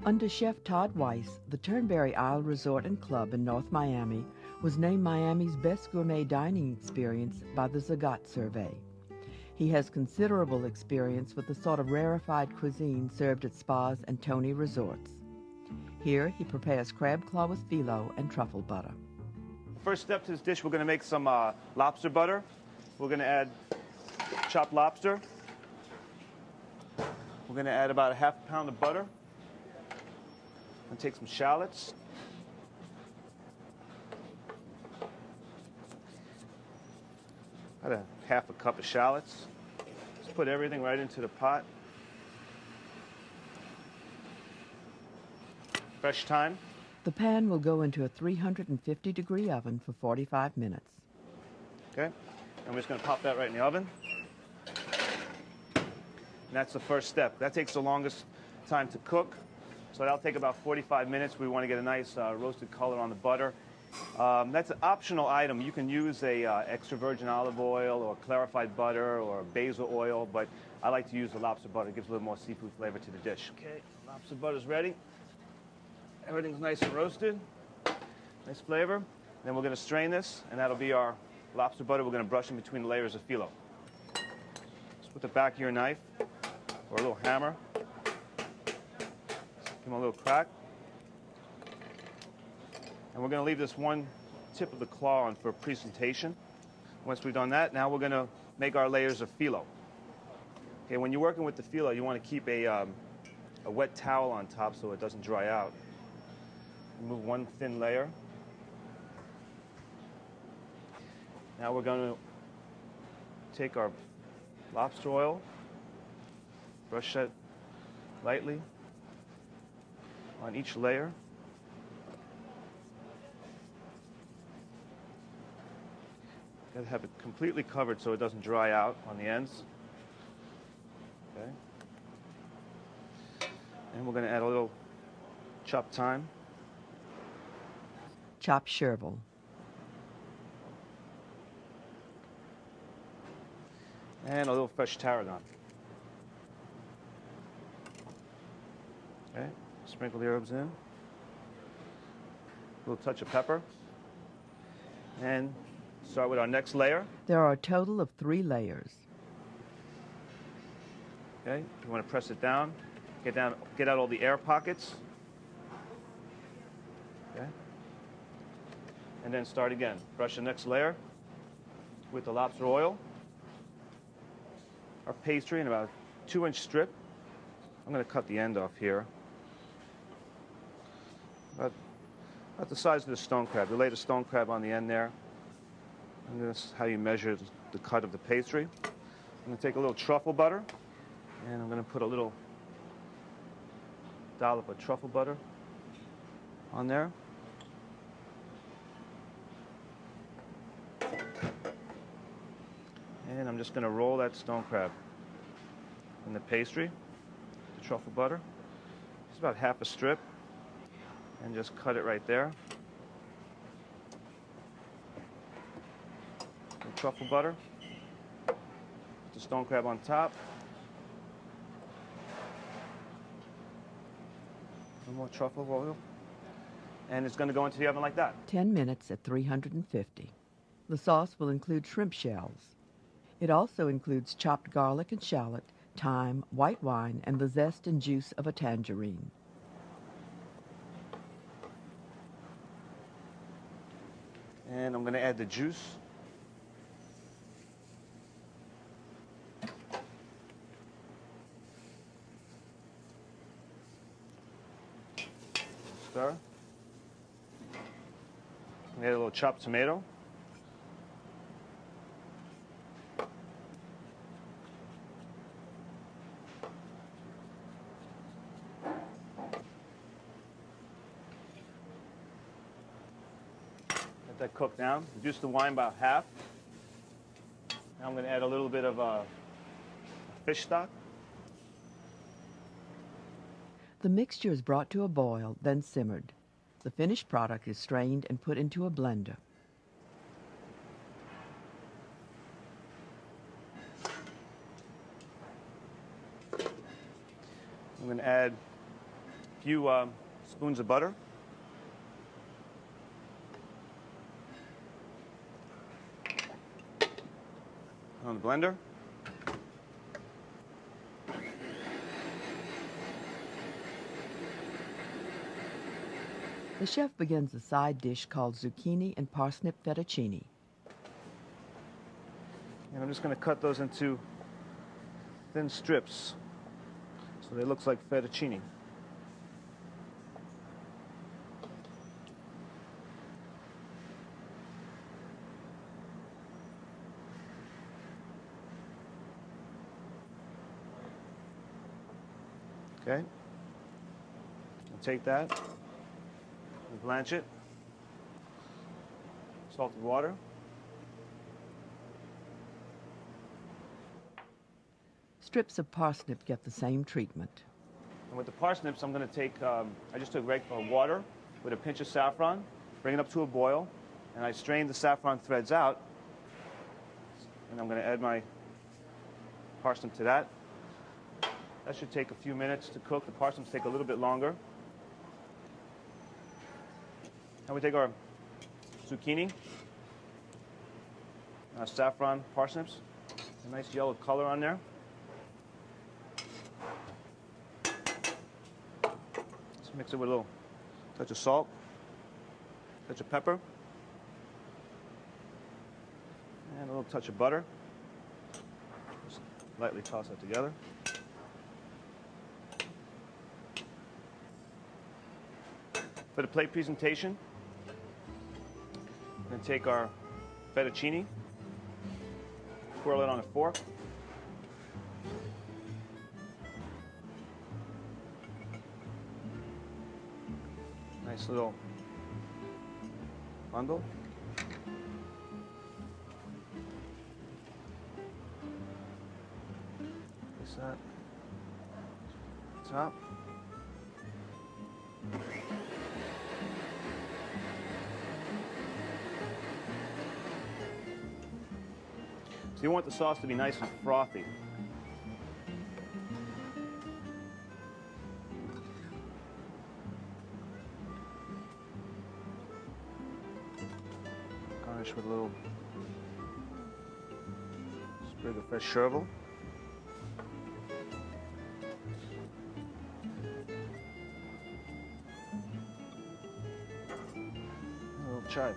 Under Chef Todd Weiss, the Turnberry Isle Resort and Club in North Miami was named Miami's best gourmet dining experience by the Zagat Survey. He has considerable experience with the sort of rarefied cuisine served at spas and Tony resorts. Here, he prepares crab claw with phyllo and truffle butter. First step to this dish, we're going to make some lobster butter. We're going to add chopped lobster. We're going to add about a half a pound of butter. And take some shallots. About a half a cup of shallots. Just put everything right into the pot. Fresh thyme. The pan will go into a 350-degree oven for 45 minutes. Okay, and we're just going to pop that right in the oven. And that's the first step. That takes the longest time to cook. So that'll take about 45 minutes. We want to get a nice roasted color on the butter. That's an optional item. You can use a extra virgin olive oil or clarified butter or basil oil, but I like to use the lobster butter. It gives a little more seafood flavor to the dish. Okay, lobster butter's ready. Everything's nice and roasted. Nice flavor. Then we're going to strain this, and that'll be our lobster butter. We're going to brush in between the layers of phyllo. Just with the back of your knife or a little hammer. Give them a little crack. And we're going to leave this one tip of the claw on for presentation. Once we've done that, now we're going to make our layers of phyllo. Okay, when you're working with the phyllo, you want to keep a wet towel on top so it doesn't dry out. Remove one thin layer. Now we're going to take our lobster oil, brush that lightly on each layer. Got to have it completely covered so it doesn't dry out on the ends. Okay. And we're going to add a little chopped thyme. Chopped chervil. And a little fresh tarragon. Okay. Sprinkle the herbs in. A little touch of pepper. And start with our next layer. There are a total of 3 layers. Okay, you want to press it down, get out all the air pockets. Okay. And then start again. Brush the next layer with the lobster oil. Our pastry in about a 2-inch strip. I'm going to cut the end off here. About the size of the stone crab. You lay the stone crab on the end there. And this is how you measure the cut of the pastry. I'm going to take a little truffle butter, and I'm going to put a little dollop of truffle butter on there. And I'm just going to roll that stone crab in the pastry, the truffle butter. It's about half a strip, and just cut it right there. And truffle butter, put the stone crab on top. Some more truffle oil, and it's going to go into the oven like that. 10 minutes at 350. The sauce will include shrimp shells. It also includes chopped garlic and shallot, thyme, white wine, and the zest and juice of a tangerine. And I'm going to add the juice. Stir. Add a little chopped tomato. Let that cook down. Reduce the wine about half. Now I'm going to add a little bit of fish stock. The mixture is brought to a boil, then simmered. The finished product is strained and put into a blender. I'm going to add a few spoons of butter. On the blender. The chef begins a side dish called zucchini and parsnip fettuccine. And I'm just going to cut those into thin strips so they look like fettuccine. Okay. I'll take that and blanch it. Salted water. Strips of parsnip get the same treatment. And with the parsnips, I'm going to take, I just took water with a pinch of saffron, bring it up to a boil, and I strain the saffron threads out. And I'm going to add my parsnip to that. That should take a few minutes to cook. The parsnips take a little bit longer. And we take our zucchini, our saffron parsnips, a nice yellow color on there. Let's mix it with a little touch of salt, touch of pepper, and a little touch of butter. Just lightly toss that together. For the plate presentation, we're going to take our fettuccine, swirl it on a fork. Nice little bundle. Place that top. So you want the sauce to be nice and frothy. Garnish with a little sprig of fresh chervil. A little chive.